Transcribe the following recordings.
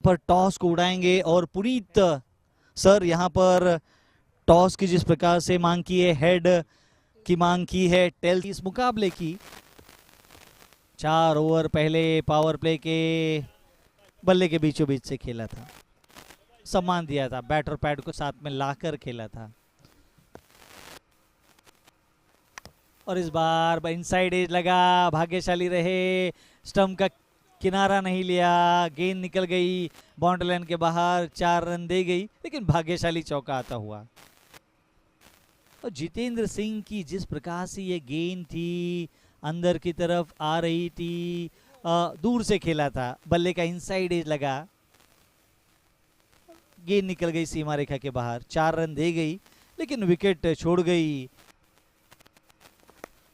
पर टॉस को उड़ाएंगे और पुनीत सर यहाँ पर टॉस की जिस प्रकार से मांग की है, हेड की मांग की है, टेल की इस मुकाबले की 4 ओवर पहले पावर प्ले के बल्ले के बीचों बीच से खेला था, सम्मान दिया था, बैट और पैड को साथ में लाकर खेला था। और इस बार इनसाइड एज लगा, भाग्यशाली रहे, स्टंप का किनारा नहीं लिया, गेंद निकल गई बाउंड्री लाइन के बाहर, 4 रन दे गई, लेकिन भाग्यशाली चौका आता हुआ। और जितेंद्र सिंह की जिस प्रकार से ये गेंद थी अंदर की तरफ आ रही थी, दूर से खेला था, बल्ले का इनसाइड एज लगा, गेंद निकल गई सीमा रेखा के बाहर, 4 रन दे गई, लेकिन विकेट छोड़ गई।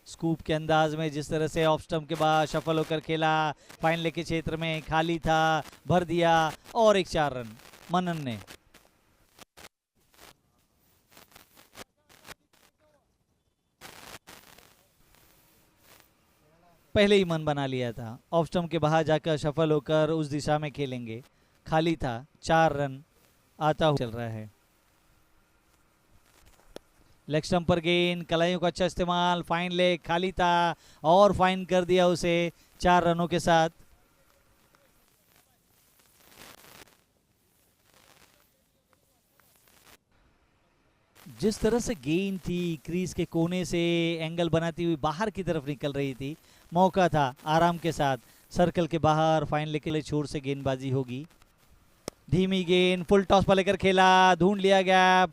स्कूप के अंदाज में जिस तरह से ऑफ स्टंप के बाद शफल होकर खेला, फाइन लेग के क्षेत्र में खाली था, भर दिया और एक 4 रन मनन ने। पहले ही मन बना लिया था, ऑफ स्टंप के बाहर जाकर शफल होकर उस दिशा में खेलेंगे, खाली था, 4 रन आता हुआ चल रहा है। लेग स्टंप पर गेंद, कलाइयों का अच्छा इस्तेमाल, फाइन लेग, खाली था और फाइन कर दिया उसे 4 रनों के साथ। जिस तरह से गेंद थी क्रीज के कोने से एंगल बनाती हुई बाहर की तरफ निकल रही थी, मौका था आराम के साथ सर्कल के बाहर फाइन लेग के लिए छोर से गेंदबाजी होगी। धीमी गेंद फुल टॉस पर लेकर खेला, ढूंढ लिया गैप,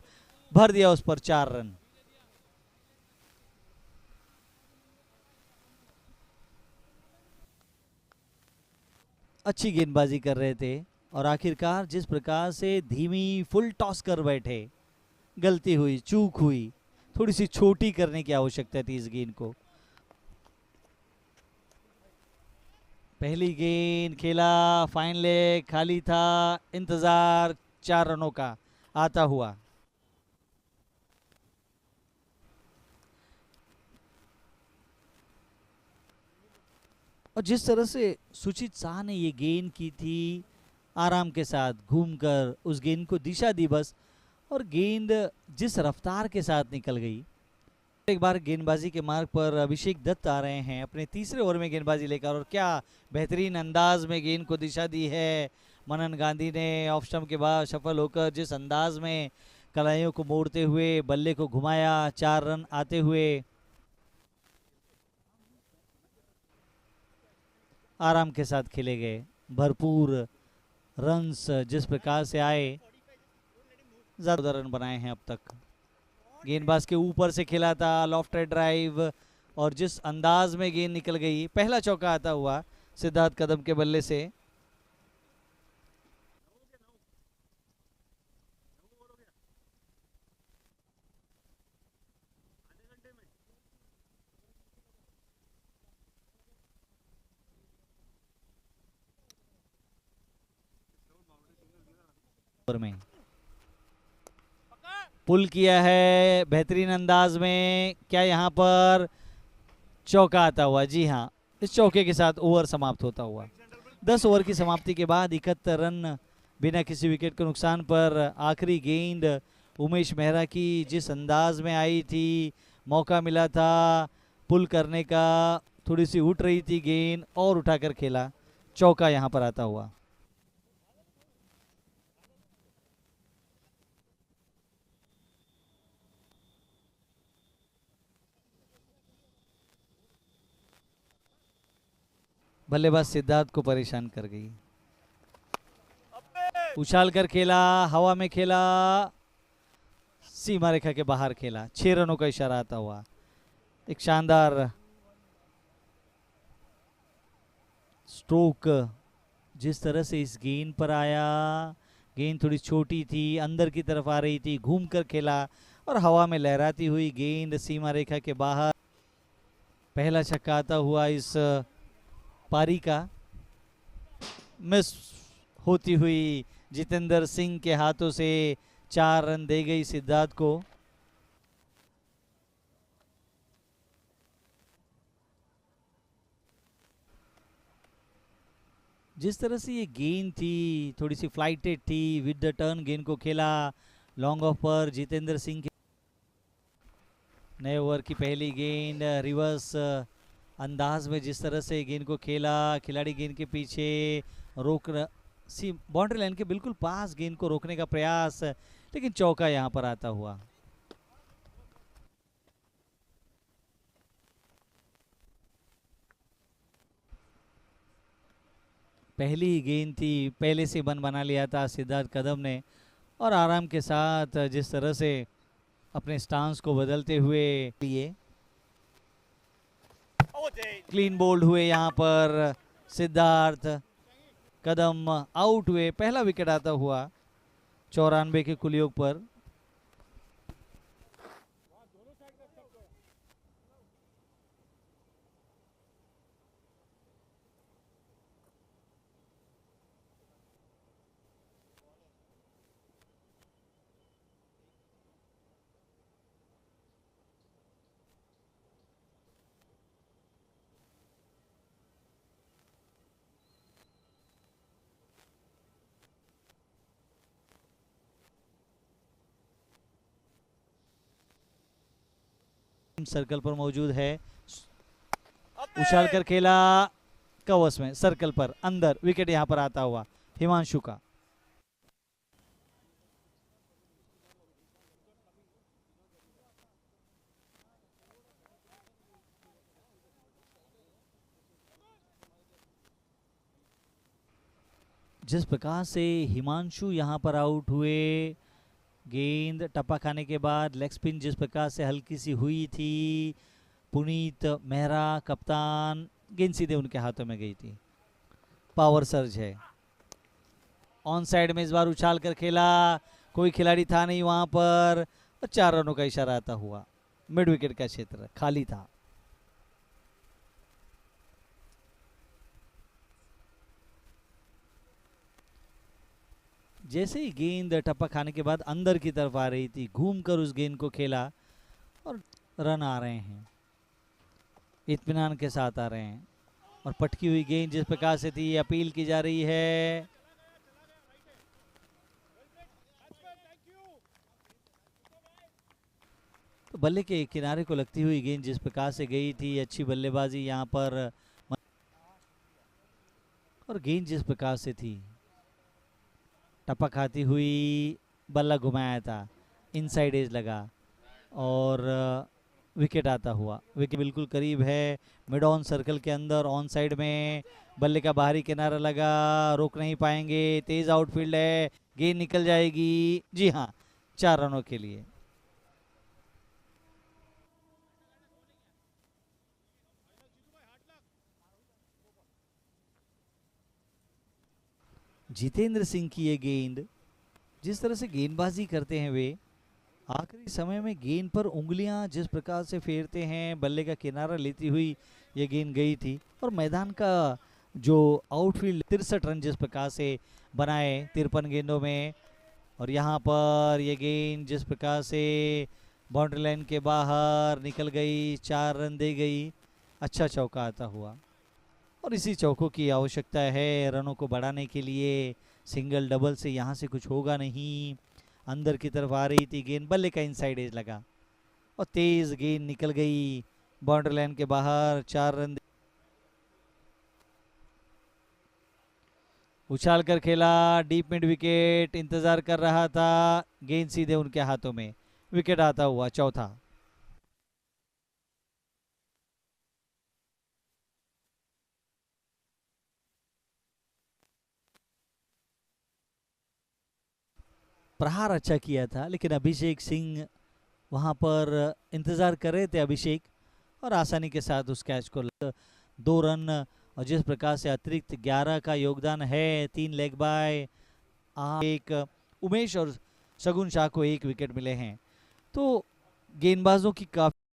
भर दिया उस पर 4 रन। अच्छी गेंदबाजी कर रहे थे और आखिरकार जिस प्रकार से धीमी फुल टॉस कर बैठे, गलती हुई, चूक हुई, थोड़ी सी छोटी करने की आवश्यकता थी इस गेंद को। पहली गेंद खेला, फाइन लेग, खाली था, इंतजार 4 रनों का आता हुआ। और जिस तरह से सुचित शाह ने ये गेंद की थी, आराम के साथ घूमकर उस गेंद को दिशा दी बस, और गेंद जिस रफ्तार के साथ निकल गई। एक बार गेंदबाजी के मार्ग पर अभिषेक दत्त आ रहे हैं अपने तीसरे ओवर में गेंदबाजी लेकर, और क्या बेहतरीन अंदाज में गेंद को दिशा दी है मनन गांधी ने। ऑफ स्टंप के बाद सफल होकर जिस अंदाज में कलाइयों को मोड़ते हुए बल्ले को घुमाया, 4 रन आते हुए। आराम के साथ खेले गए, भरपूर रन्स जिस प्रकार से आए, ज्यादा रन बनाए हैं अब तक। गेंदबाज के ऊपर से खेला था, लॉफ्टेड ड्राइव, और जिस अंदाज में गेंद निकल गई, पहला चौका आता हुआ सिद्धार्थ कदम के बल्ले से। में पुल किया है बेहतरीन अंदाज में, क्या यहाँ पर चौका आता हुआ? जी हाँ, इस चौके के साथ ओवर समाप्त होता हुआ। 10 ओवर की समाप्ति के बाद 71 रन बिना किसी विकेट के नुकसान पर। आखिरी गेंद उमेश मेहरा की जिस अंदाज में आई थी, मौका मिला था पुल करने का, थोड़ी सी उठ रही थी गेंद और उठाकर खेला, चौका यहाँ पर आता हुआ। बल्लेबाज सिद्धार्थ को परेशान कर गई, उछाल कर खेला, हवा में खेला, सीमा रेखा के बाहर खेला, 6 रनों का इशारा आता हुआ। एक शानदार स्ट्रोक जिस तरह से इस गेंद पर आया, गेंद थोड़ी छोटी थी, अंदर की तरफ आ रही थी, घूम कर खेला और हवा में लहराती हुई गेंद सीमा रेखा के बाहर। पहला छक्का आता हुआ इस पारी का, मिस होती हुई जितेंद्र सिंह के हाथों से 4 रन दे गई सिद्धार्थ को। जिस तरह से ये गेंद थी थोड़ी सी फ्लाइटेड थी, विद द टर्न गेंद को खेला लॉन्ग ऑफ पर जितेंद्र सिंह के नए ओवर की पहली गेंद रिवर्स अंदाज में जिस तरह से गेंद को खेला, खिलाड़ी गेंद के पीछे रोक सी बाउंड्री लाइन के बिल्कुल पास गेंद को रोकने का प्रयास, लेकिन चौका यहां पर आता हुआ। पहली गेंद थी, पहले से बन बना लिया था सिद्धार्थ कदम ने, और आराम के साथ जिस तरह से अपने स्टांस को बदलते हुए लिए क्लीन बोल्ड हुए यहाँ पर सिद्धार्थ कदम, आउट हुए, पहला विकेट आता हुआ 94 के कुलयोग पर। सर्कल पर मौजूद है, उछाल कर खेला कवच में, सर्कल पर अंदर, विकेट यहां पर आता हुआ हिमांशु का। जिस प्रकार से हिमांशु यहां पर आउट हुए, गेंद टप्पा खाने के बाद लेग स्पिन जिस प्रकार से हल्की सी हुई थी, पुनीत मेहरा कप्तान, गेंद सीधे उनके हाथों में गई थी। पावर सर्ज है, ऑन साइड में इस बार उछाल कर खेला, कोई खिलाड़ी था नहीं वहां पर, और 4 रनों का इशारा आता हुआ। मिड विकेट का क्षेत्र खाली था। जैसे ही गेंद टप्पा खाने के बाद अंदर की तरफ आ रही थी, घूमकर उस गेंद को खेला और रन आ रहे हैं, इत्मीनान के साथ आ रहे हैं। और पटकी हुई गेंद जिस प्रकार से थी, अपील की जा रही है। तो बल्ले के किनारे को लगती हुई गेंद जिस प्रकार से गई थी, अच्छी बल्लेबाजी यहां पर, और गेंद जिस प्रकार से थी टपक खाती हुई, बल्ला घुमाया था, इनसाइड एज लगा और विकेट आता हुआ। विकेट बिल्कुल करीब है, मिड ऑन सर्कल के अंदर, ऑन साइड में बल्ले का बाहरी किनारा लगा, रोक नहीं पाएंगे, तेज आउटफील्ड है, गेंद निकल जाएगी। जी हाँ, 4 रनों के लिए। जितेंद्र सिंह की ये गेंद, जिस तरह से गेंदबाजी करते हैं वे, आखिरी समय में गेंद पर उंगलियां जिस प्रकार से फेरते हैं, बल्ले का किनारा लेती हुई ये गेंद गई थी। और मैदान का जो आउटफील्ड 63 रन जिस प्रकार से बनाए 53 गेंदों में, और यहाँ पर ये गेंद जिस प्रकार से बाउंड्री लाइन के बाहर निकल गई, 4 रन दे गई, अच्छा चौका आता हुआ। और इसी चौकों की आवश्यकता है रनों को बढ़ाने के लिए, सिंगल डबल से यहाँ से कुछ होगा नहीं। अंदर की तरफ आ रही थी गेंद, बल्ले का इनसाइड एज लगा और तेज गेंद निकल गई बाउंड्री लाइन के बाहर, 4 रन। उछाल कर खेला, डीप मिड विकेट, इंतजार कर रहा था, गेंद सीधे उनके हाथों में, विकेट आता हुआ चौथा। प्रहार अच्छा किया था, लेकिन अभिषेक सिंह वहां पर इंतजार कर रहे थे अभिषेक, और आसानी के साथ उस कैच को 2 रन। और जिस प्रकार से अतिरिक्त 11 का योगदान है, 3 लेग बाय, एक उमेश और शगुन शाह को 1 विकेट मिले हैं, तो गेंदबाजों की काफी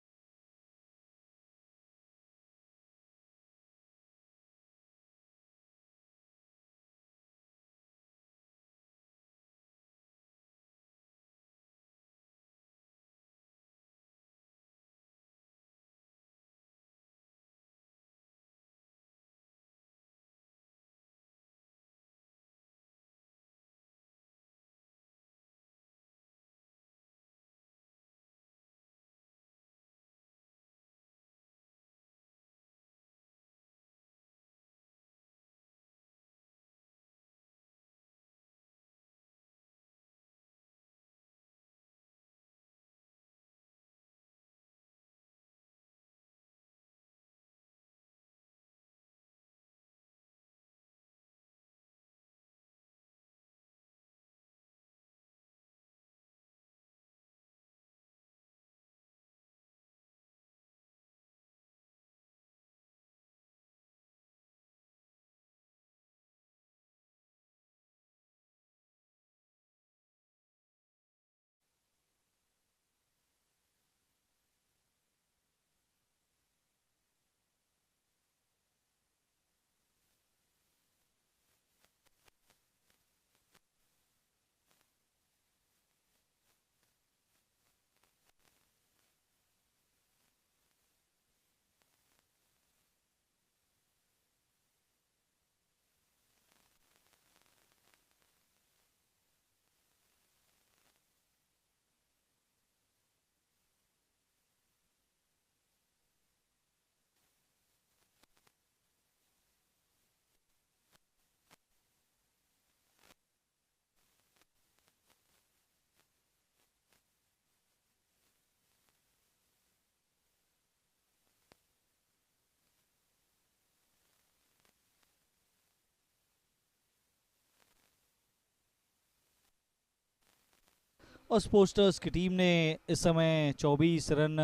और स्पोर्ट्स की टीम ने इस समय 24 रन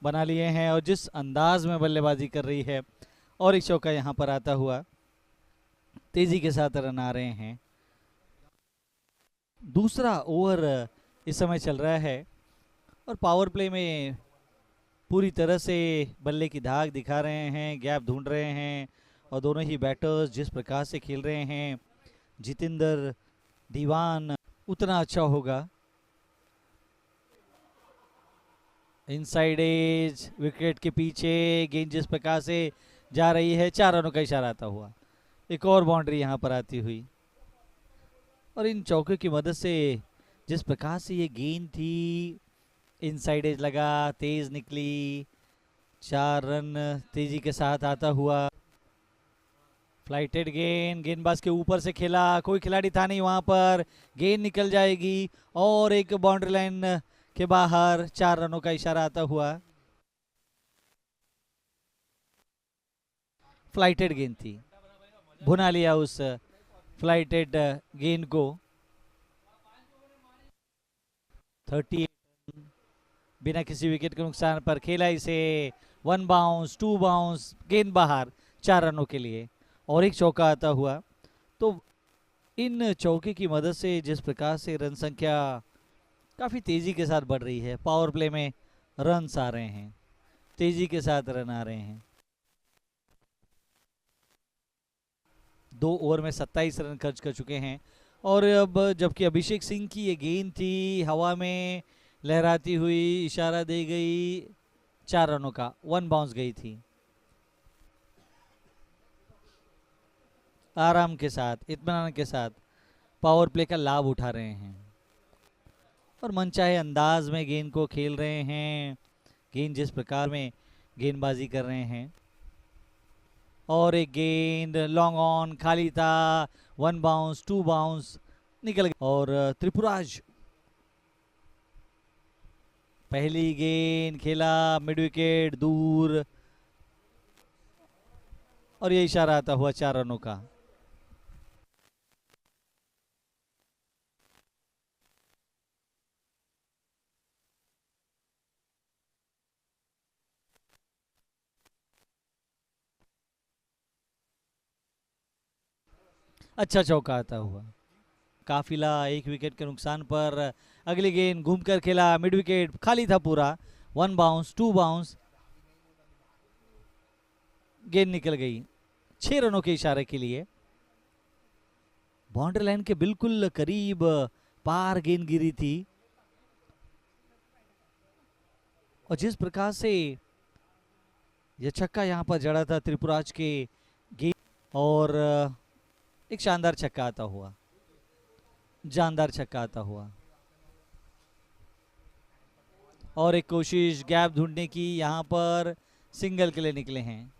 बना लिए हैं और जिस अंदाज में बल्लेबाजी कर रही है, और एक चौका यहाँ पर आता हुआ, तेजी के साथ रन आ रहे हैं। दूसरा ओवर इस समय चल रहा है और पावर प्ले में पूरी तरह से बल्ले की धाक दिखा रहे हैं, गैप ढूंढ रहे हैं, और दोनों ही बैटर्स जिस प्रकार से खेल रहे हैं, जितेंद्र दीवान उतना अच्छा होगा। इनसाइड एज विकेट के पीछे गेंद जिस प्रकार से जा रही है, 4 रनों का इशारा आता हुआ, एक और बाउंड्री यहाँ पर आती हुई, और इन चौकों की मदद से जिस प्रकार से ये गेंद थी, इनसाइड एज लगा, तेज निकली, 4 रन तेजी के साथ आता हुआ। फ्लाइटेड गेंद, गेंदबाज के ऊपर से खेला, कोई खिलाड़ी था नहीं वहां पर, गेंद निकल जाएगी और एक बाउंड्री लाइन के बाहर, 4 रनों का इशारा आता हुआ। फ्लाइटेड गेंद थी, भुना लिया उस फ्लाइटेड गेंद को। 38 बिना किसी विकेट के नुकसान पर खेला इसे, 1 बाउंस, 2 बाउंस, गेंद बाहर, 4 रनों के लिए, और एक चौका आता हुआ। तो इन चौके की मदद से जिस प्रकार से रन संख्या काफी तेजी के साथ बढ़ रही है, पावर प्ले में रन्स आ रहे हैं, तेजी के साथ रन आ रहे हैं। 2 ओवर में 27 रन खर्च कर चुके हैं, और अब जबकि अभिषेक सिंह की ये गेंद थी, हवा में लहराती हुई, इशारा दे गई 4 रनों का, 1 बाउंस गई थी। आराम के साथ, इत्मीनान के साथ पावर प्ले का लाभ उठा रहे हैं और मनचाहे अंदाज में गेंद को खेल रहे हैं, गेंद जिस प्रकार में गेंदबाजी कर रहे हैं। और एक गेंद लॉन्ग ऑन, खाली था, 1 बाउंस, 2 बाउंस, निकल गया। और त्रिपुराज पहली गेंद खेला, मिड विकेट दूर, और ये इशारा आता हुआ 4 रनों का। अच्छा चौका आता हुआ, काफिला 1 विकेट के नुकसान पर, अगली गेंद घूमकर खेला, मिड विकेट खाली था पूरा, 1 बाउंस, 2 बाउंस, गेंद निकल गई 6 रनों के इशारे के लिए। बाउंड्री लाइन के बिल्कुल करीब पार गेंद गिरी थी, और जिस प्रकार से यह छक्का यहां पर जड़ा था त्रिपुराज के गेंद, और एक शानदार छक्का आता हुआ, जानदार छक्का आता हुआ, और एक कोशिश गैप ढूंढने की, यहां पर सिंगल के लिए निकले हैं।